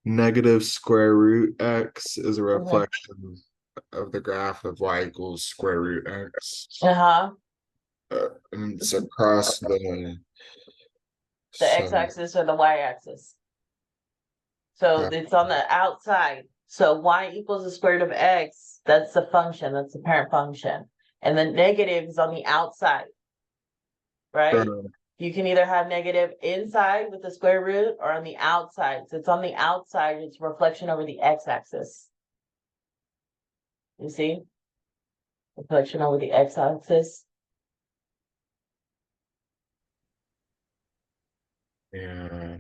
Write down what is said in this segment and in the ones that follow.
negative square root x is a reflection of the graph of y equals square root x. Uh-huh. And it's across The so x-axis or the y-axis. So uh, it's on the outside. So y equals the square root of x. That's the function. That's the parent function. And the negative is on the outside, right? You can either have negative inside with the square root or on the outside. So it's on the outside. It's reflection over the x-axis. You see? Reflection over the x-axis. yeah.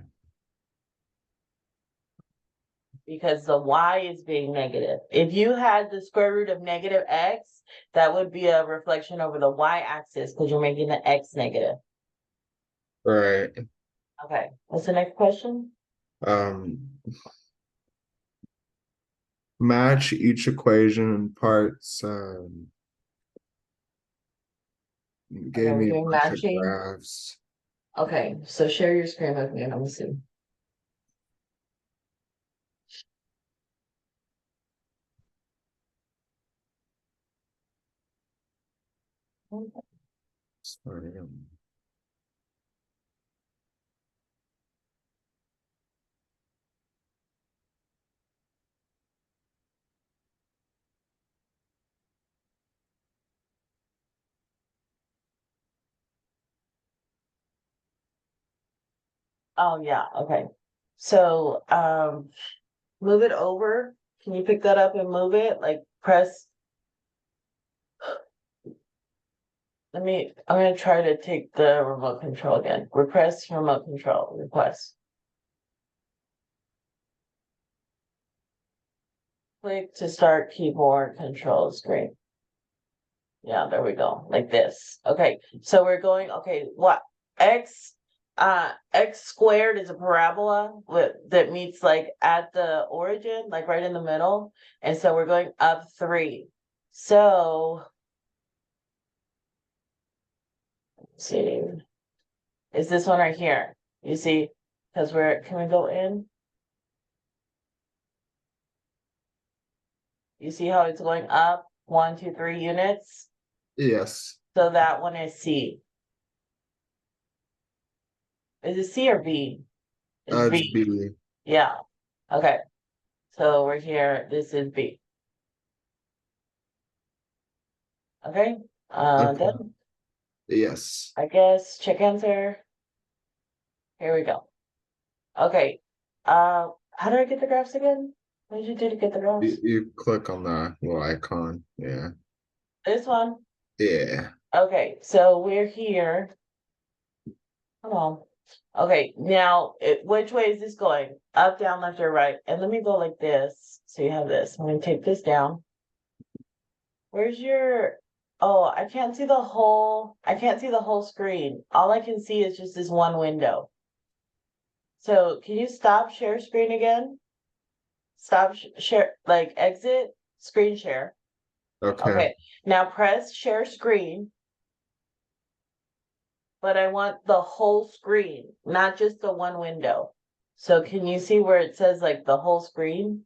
Because the y is being negative. If you had the square root of negative x, that would be a reflection over the y-axis because you're making the x negative. Right. Okay, what's the next question? Um Match each equation in parts. Okay, Gave we're me a doing bunch of matching. graphs. Okay, so share your screen with me and I'm gonna see. Sorry. Oh yeah, okay. So move it over. Can you pick that up and move it? Like press. I'm gonna try to take the remote control again. Request remote control request. Click to start keyboard control screen. Yeah, there we go. Like this. Okay, so we're going, okay, what x x squared is a parabola that meets like at the origin, like right in the middle. And so we're going up 3. So let's see, is this one right here? You see, because can we go in? You see how it's going up 1, 2, 3 units? Yes. So that one is C. Is it C or B? It's It's B. B. Yeah. Okay. So we're here. This is B. Okay. Okay. Then Yes. I guess check answer. Here we go. Okay. How do I get the graphs again? What did you do to get the You, graphs? you click on the little icon. Yeah. This one. Yeah. Okay. So we're here. Come on. Okay. Now, which way is this going? Up, down, left, or right? And let me go like this. So you have this. I'm going to take this down. Where's your, oh, I can't see the whole screen. All I can see is just this one window. So can you stop share screen again? Stop share, like exit screen share. Okay. Okay, now press share screen, but I want the whole screen, not just the one window. So can you see where it says like the whole screen?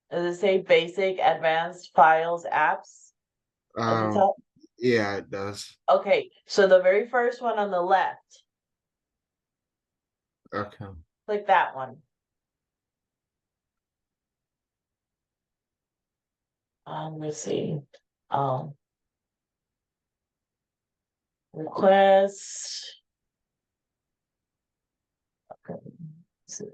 Does it say basic, advanced, files, apps at the Um, top? yeah, it does. Okay, so the very first one on the left, Okay. click that one. Let's see. Um, request. Okay. Let's see.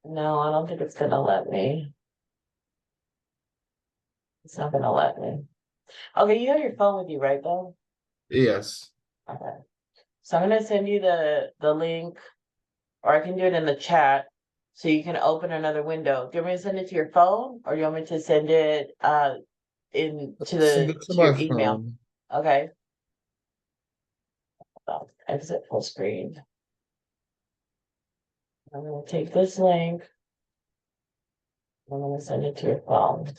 No, I don't think it's gonna let me. It's not gonna let me. Okay, you have your phone with you, right, though? Yes. Okay. So I'm gonna send you the link, or I can do it in the chat, so you can open another window. Do you want me to send it to your phone, or do you want me to send it in Send it to to your my email? phone. Okay. Exit full screen. I'm gonna take this link. I'm gonna send it to your phone.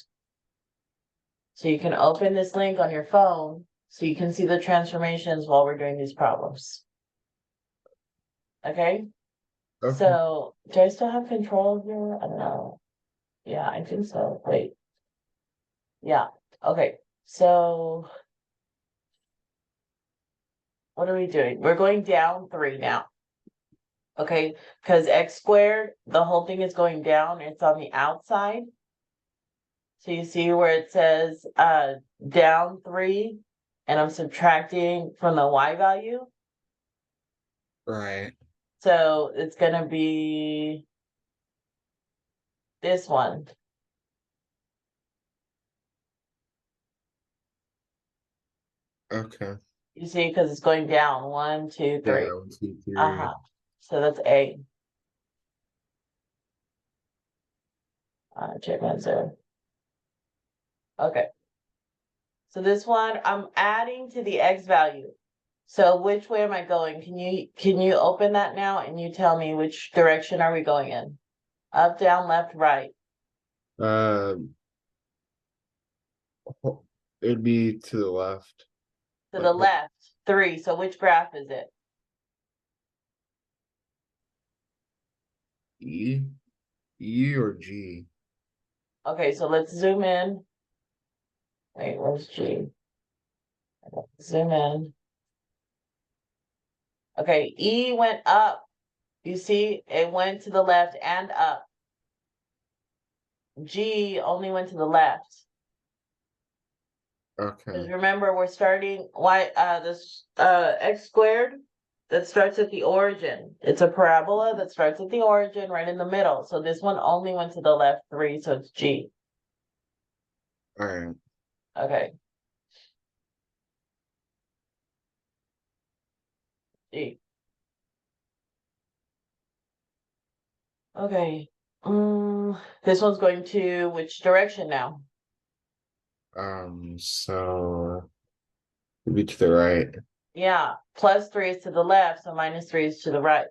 So you can open this link on your phone so you can see the transformations while we're doing these problems. Okay, Okay. so do I still have control of your, I don't know. Yeah, I think so. Wait. Yeah. Okay. So what are we doing? We're going down 3 now. Okay, because x squared, the whole thing is going down. It's on the outside. So you see where it says down 3, and I'm subtracting from the y value. Right. So it's gonna be this one. Okay. You see, because it's going down. 1, 2, Yeah, 3. 1, 2, 3. Uh-huh. So that's A. Check answer. Okay. So this one, I'm adding to the x value. So which way am I going? Can you open that now and you tell me which direction are we going in? Up, down, left, right. Um, it'd be to the left. To the left, 3. So which graph is it? E, E or G? Okay, so let's zoom in. Wait, where's G? Zoom in. Okay, E went up. You see, it went to the left and up. G only went to the left. Because Okay. remember, we're starting this x squared that starts at the origin. It's a parabola that starts at the origin right in the middle. So this one only went to the left 3, so it's G. All right. Okay, G. Okay. This one's going to which direction now? So it'd be to the right. Yeah, +3 is to the left, so -3 is to the right.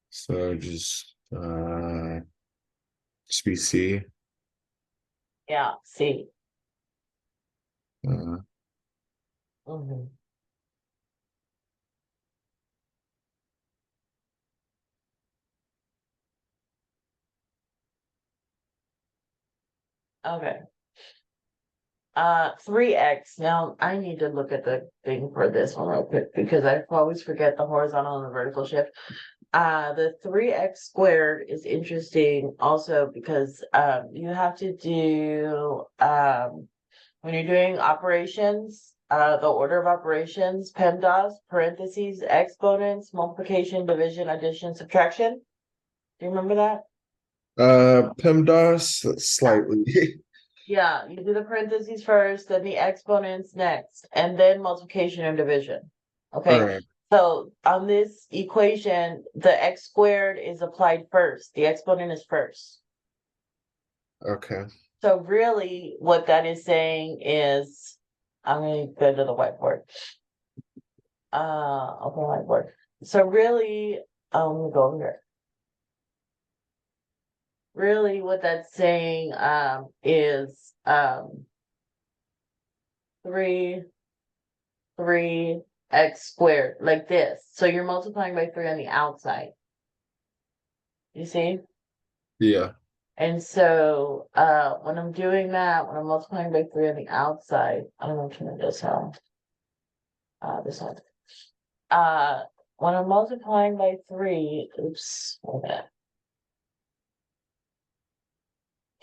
So just be C. Yeah, C. Uh, Hmm. Okay. 3x. Now I need to look at the thing for this one real quick because I always forget the horizontal and the vertical shift. The 3x squared is interesting also because you have to do when you're doing operations, the order of operations, PEMDAS, parentheses, exponents, multiplication, division, addition, subtraction. Do you remember that? PEMDAS Yeah. slightly. Yeah, you do the parentheses first, then the exponents next, and then multiplication and division. All Okay, right. so on this equation, the x squared is applied first. The exponent is first. Okay. So really, what that is saying is, I'm going to go to the whiteboard. Open whiteboard. So really, let me go over here. Really, what that's saying is 3 3x squared, like this. So you're multiplying by 3 on the outside. You see? Yeah. And so when I'm doing that, when I'm multiplying by 3 on the outside, I don't know which one it is how. This one. When I'm multiplying by 3, oops, hold on.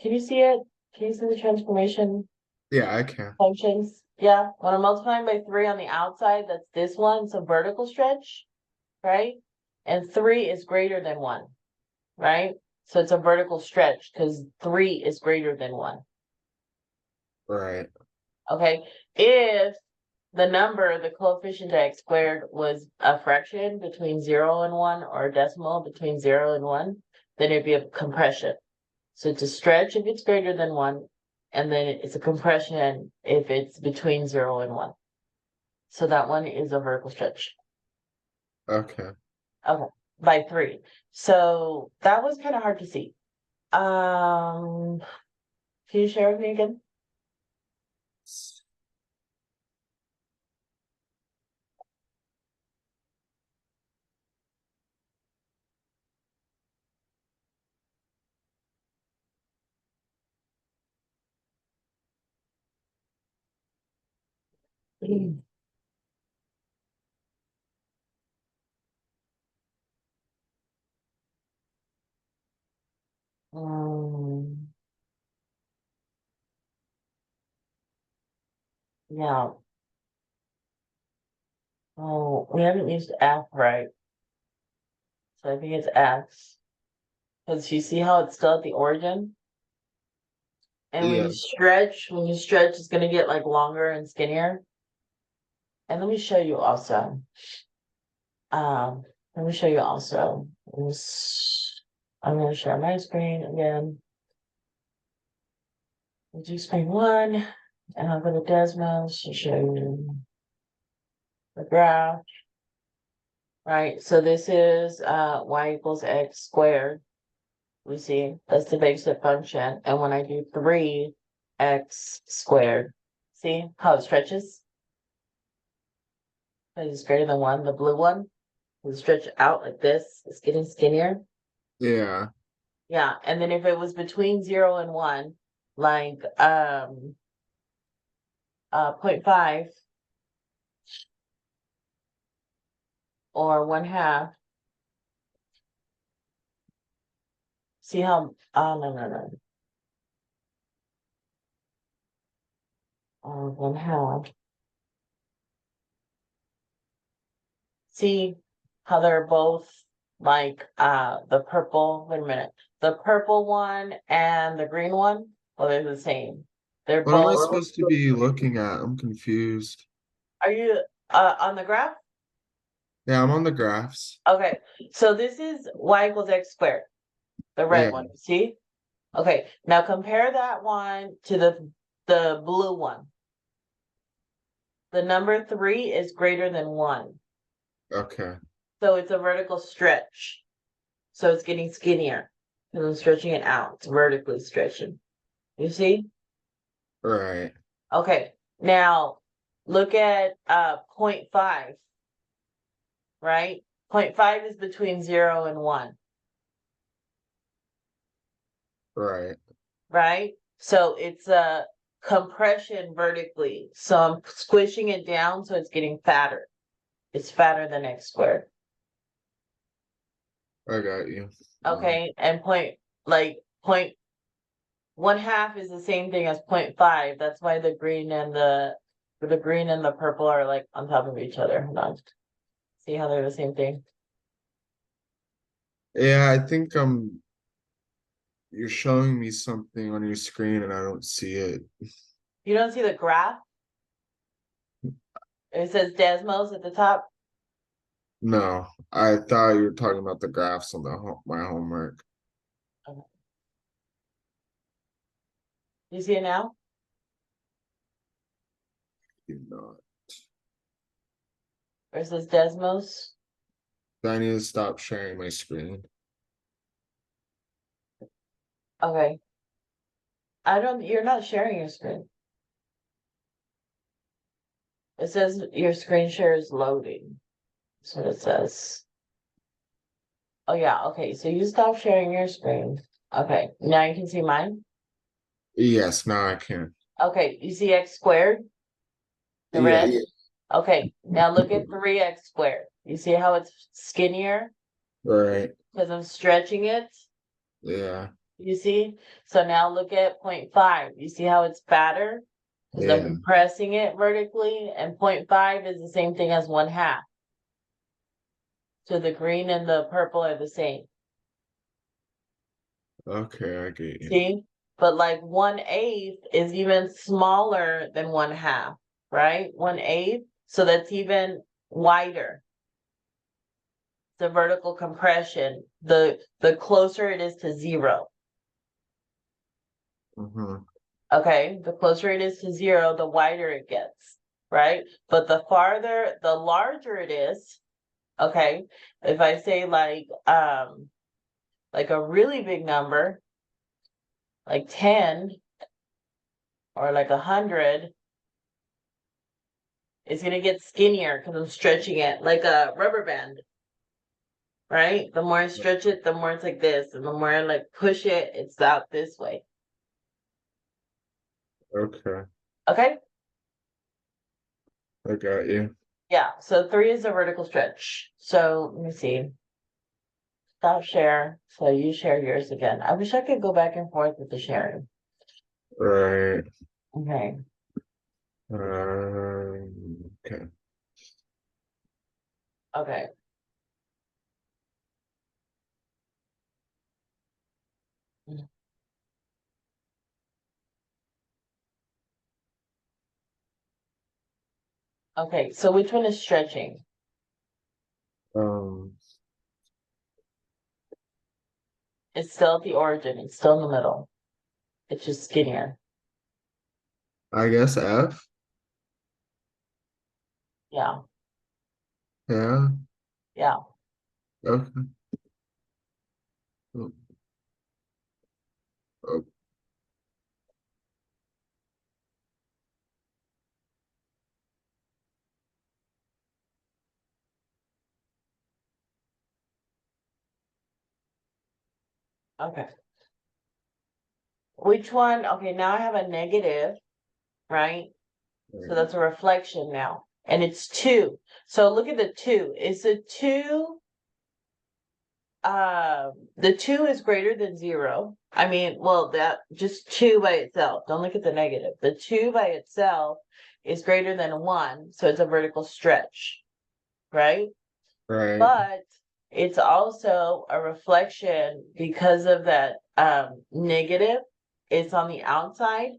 Can you see it? Can you see the transformation Yeah, I can. functions? Yeah. When I'm multiplying by 3 on the outside, that's this one. It's a vertical stretch, right? And 3 is greater than 1. Right? So it's a vertical stretch because 3 is greater than 1. Right. Okay. If the coefficient of x squared was a fraction between 0 and 1 or a decimal between 0 and 1, then it'd be a compression. So it's a stretch if it's greater than 1, and then it's a compression if it's between 0 and 1. So that one is a vertical stretch. Okay. Okay. By 3. So that was kind of hard to see. Can you share with me again? Um, yeah. Oh, we haven't used F right. So I think it's X. Because you see how it's still at the origin? And Yeah. when you stretch, it's gonna get like longer and skinnier. And let me show you also. Um, let me show you also. I'm gonna share my screen again. We'll do screen one, and I'll go to Desmos to show you the graph. Right, so this is y equals x squared. We see that's the basic function. And when I do 3x squared, see how it stretches? It's greater than 1, the blue one. It stretch out like this. It's getting skinnier. Yeah. Yeah, and then if it was between 0 and 1, like 0.5 or 1/2, see how, oh, no. 1/2. See how they're both like the purple, wait a minute, the purple one and the green one, well, they're the same. They're What am I both, supposed to be looking at? I'm confused. are you on the graph? Yeah, I'm on the graphs. Okay, so this is y equals x squared, the red Yeah. one, see? Okay, now compare that one to the blue one. The number 3 is greater than 1. Okay. So it's a vertical stretch. So it's getting skinnier. And I'm stretching it out. It's vertically stretching. You see? Right. Okay. Now look at 0.5, right? 0.5 is between 0 and 1, Right. right? So it's a compression vertically. So I'm squishing it down so it's getting fatter. It's fatter than x squared. I got you. Okay. And point 1/2 is the same thing as 0.5. That's why the green and the purple are like on top of each other. Hold on. See how they're the same thing? Yeah, I think you're showing me something on your screen and I don't see it. You don't see the graph? It says Desmos at the top. No, I thought you were talking about the graphs on my homework. Okay. You see it now? You know, Or it says Desmos? I need to stop sharing my screen. Okay. You're not sharing your screen. It says your screen share is loading. That's what it says. Oh yeah, okay. So you stop sharing your screen. Okay, now you can see mine. Yes, now I can. Okay, you see x squared? The Yeah. red? Okay, now look at 3x squared. You see how it's skinnier? Right. Because I'm stretching it? Yeah. You see? So now look at 0.5. You see how it's fatter? Because I'm Yeah. compressing it vertically, and 0.5 is the same thing as 1/2. So the green and the purple are the same. Okay, I get you. See? But like 1/8 is even smaller than 1/2, right? 1/8. So that's even wider. The vertical compression, the closer it is to 0. Hmm. Okay, the closer it is to 0, the wider it gets, right? But the larger it is, okay, if I say like a really big number, like 10 or like 100, it's gonna get skinnier because I'm stretching it like a rubber band, right? The more I stretch it, the more it's like this, and the more I like push it, it's out this way. Okay. Okay? I got you. Yeah, so 3 is a vertical stretch. So let me see. Stop share. So you share yours again. I wish I could go back and forth with the sharing. Right. Okay. Okay. Okay. Okay. So which one is stretching? Um, It's still at the origin. It's still in the middle. It's just skinnier. I guess F. Yeah. Yeah. Yeah. Okay. Oh, oh, Okay. Which one? Okay. Now I have a negative, right? So right. that's a reflection now. And it's 2. So look at the 2. Is the 2 the 2 is greater than 0? I mean, well, that just 2 by itself. Don't look at the negative. The 2 by itself is greater than 1, so it's a vertical stretch, right? Right. But it's also a reflection because of that negative. It's on the outside.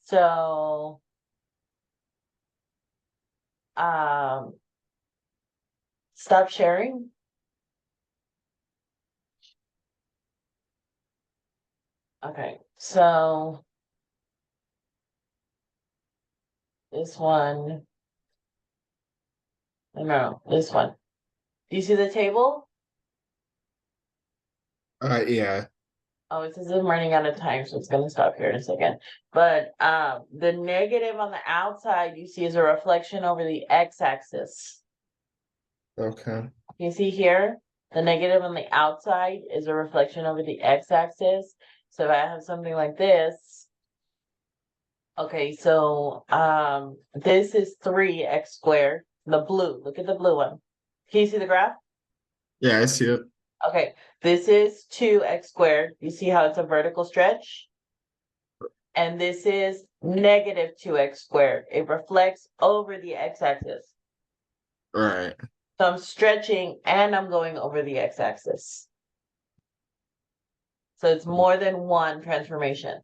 So um stop sharing. Okay, so this one, no, this one. Do you see the table? Yeah. Oh, it says I'm running out of time, so it's gonna stop here in a second. But the negative on the outside you see is a reflection over the x-axis. Okay. You see here, the negative on the outside is a reflection over the x-axis. So if I have something like this, okay, so this is 3x squared, the blue. Look at the blue one. Can you see the graph? Yeah, I see it. Okay, this is 2x squared. You see how it's a vertical stretch? And this is negative 2x squared. It reflects over the x-axis. Right. So I'm stretching and I'm going over the x-axis. So it's more than one transformation.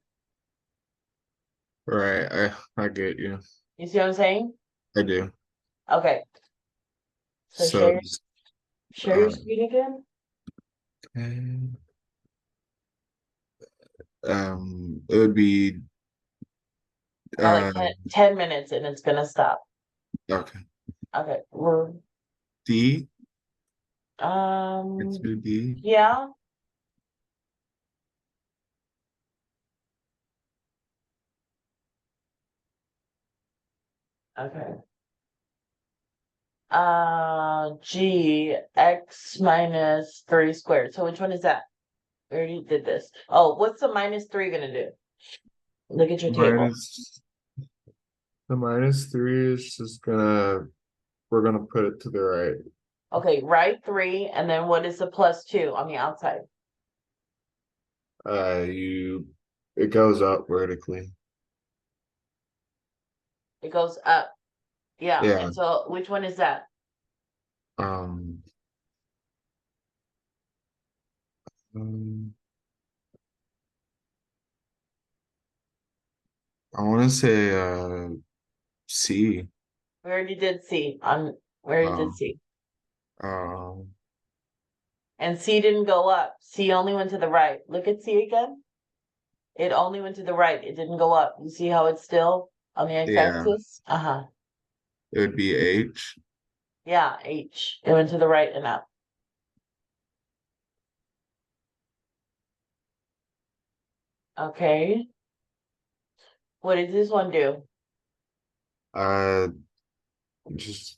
Right. I get you. You see what I'm saying? I do. Okay. So So, share your uh, screen again. okay. It would be About like uh 10 minutes and it's gonna stop. okay. Okay. We're D. It's D. yeah. Okay. G x minus 3 squared. So which one is that? We already did this. Oh, what's the minus 3 gonna do? Look at your table. Minus the minus three is just we're gonna put it to the right. Okay, write 3, and then what is the plus 2 on the outside? You it goes up vertically. It goes up. Yeah, Yeah. and so which one is that? Um, um, I want to say C. We already did C. We already did Um, C. um, And C didn't go up. C only went to the right. Look at C again. It only went to the right. It didn't go up. You see how it's still on the yeah, x-axis? Uh-huh. it would be H. Yeah, H. It went to the right and up. Okay. What did this one do? Uh, just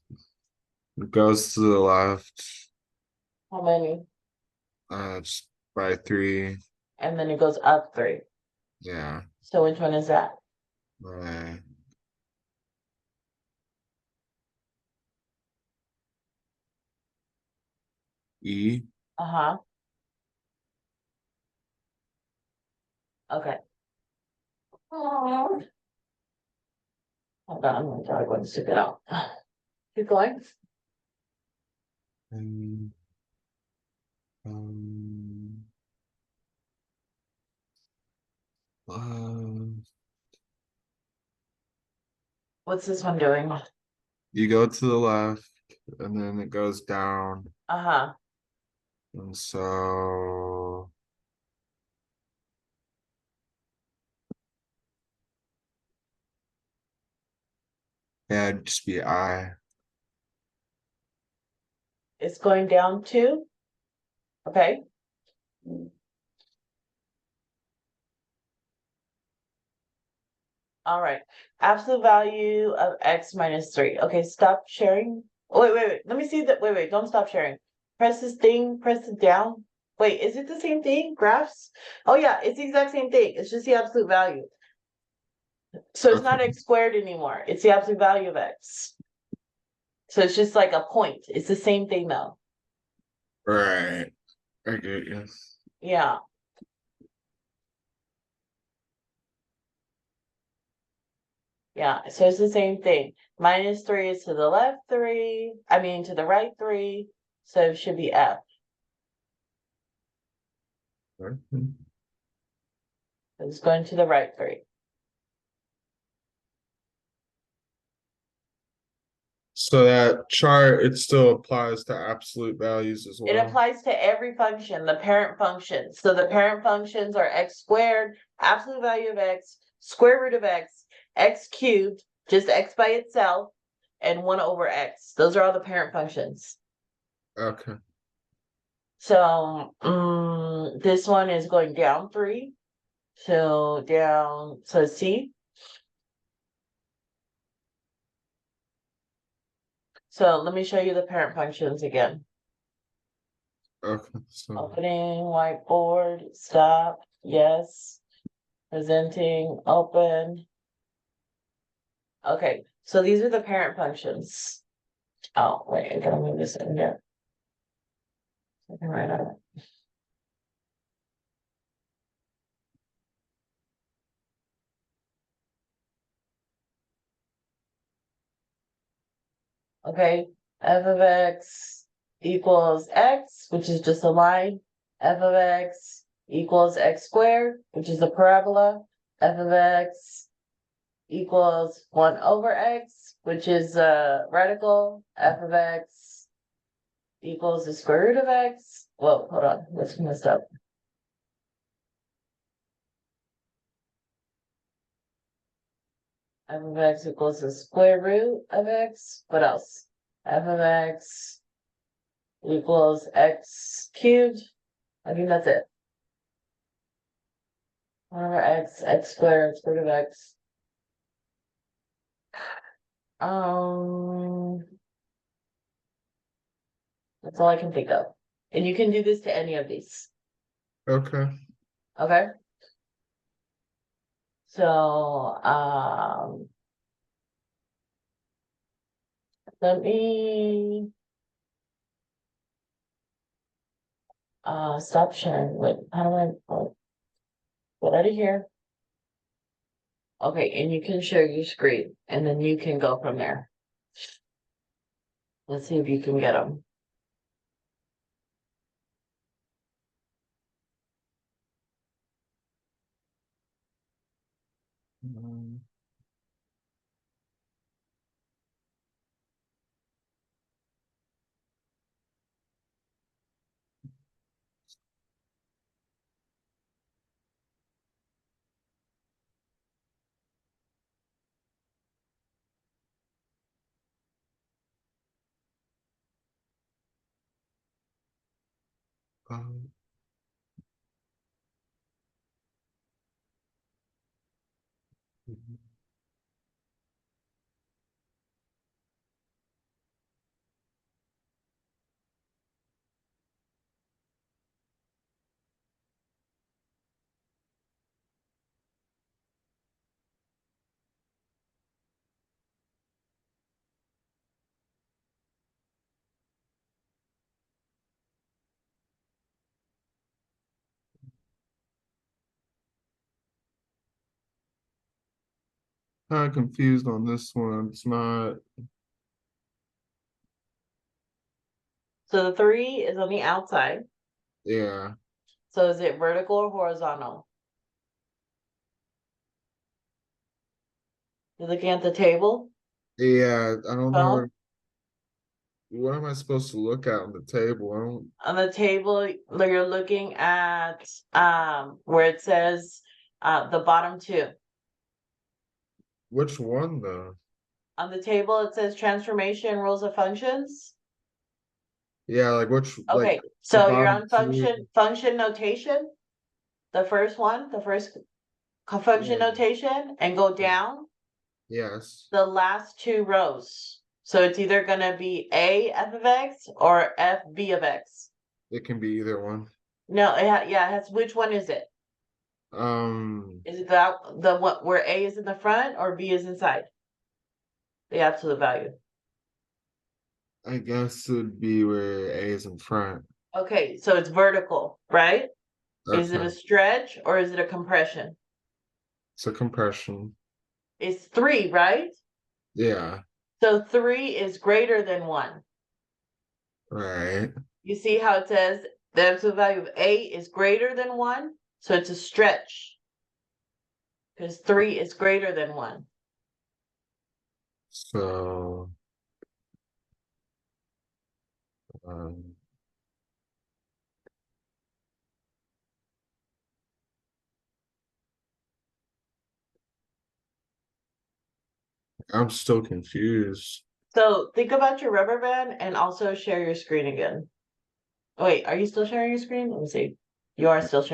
goes to the left. How many? Just by 3. And then it goes up 3. Yeah. So which one is that? Right. E. Uh-huh. Okay. Oh, hold on, I'm gonna try to stick it out. Keep going. And, um, uh, What's this one doing? you go to the left, and then it goes down, Uh-huh. and so yeah, it'd just be I. It's going down to, okay. All right. Absolute value of x minus 3. Okay, stop sharing. Oh, wait. Let me see that. Wait. Don't stop sharing. Press this thing, press it down. Wait, is it the same thing? Graphs? Oh, yeah, it's the exact same thing. It's just the absolute value. So it's not Okay. x squared anymore. It's the absolute value of x. So it's just like a point. It's the same thing, though. Right. I get you. Yeah. Yeah. So it's the same thing. Minus 3 is to the left 3. I mean, to the right 3. So it should be f. It's going to the right 3. So that chart, it still applies to absolute values as It well. applies to every function, the parent functions. So the parent functions are x squared, absolute value of x, square root of x cubed, just x by itself, and 1 over x. Those are all the parent functions. Okay. So this one is going down 3. So down, so C. So let me show you the parent functions again. Okay. So Opening whiteboard, stop, yes. Presenting, open. Okay, so these are the parent functions. Oh, wait, I gotta move this in here. So I can write on it. Okay, f of x equals x, which is just a line. F of x equals x squared, which is a parabola. F of x equals 1 over x, which is a radical. F of x equals the square root of x. Whoa, hold on, that's messed up. F of x equals the square root of x. What else? F of x equals x cubed. I think that's it. 1 over x squared, square root of x. Um, that's all I can think of. And you can do this to any of these. okay. Okay. So let me stop sharing. Wait, how do I get out of here? Okay, and you can share your screen and then you can go from there. Let's see if you can get them. Um, um, kind of confused on this one. It's not. So the 3 is on the outside. Yeah. So is it vertical or horizontal? You're looking at the table, Yeah. I don't know. phone. What am I supposed to look at on the table? I don't. On the table, you're looking at where it says the bottom two. Which one though? On the table, it says transformation rules of functions. Yeah, like which, like Okay, the so you're bottom on two. function notation, the first one, the first function Yeah. notation, and go down Yes. the last 2 rows. So it's either gonna be A f of x or f b of x. It can be either one. No, yeah, it has, which one is it? Um, Is it the what where A is in the front or B is inside? The absolute value. I guess it would be where A is in front. Okay, so it's vertical, right? Is it Okay. a stretch or is it a compression? So compression. It's 3, right? Yeah. So 3 is greater than 1. Right. You see how it says the absolute value of A is greater than 1? So it's a stretch because 3 is greater than 1. So, um, I'm still confused. So think about your rubber band and also share your screen again. Wait, are you still sharing your screen? Let me see. You are still sharing.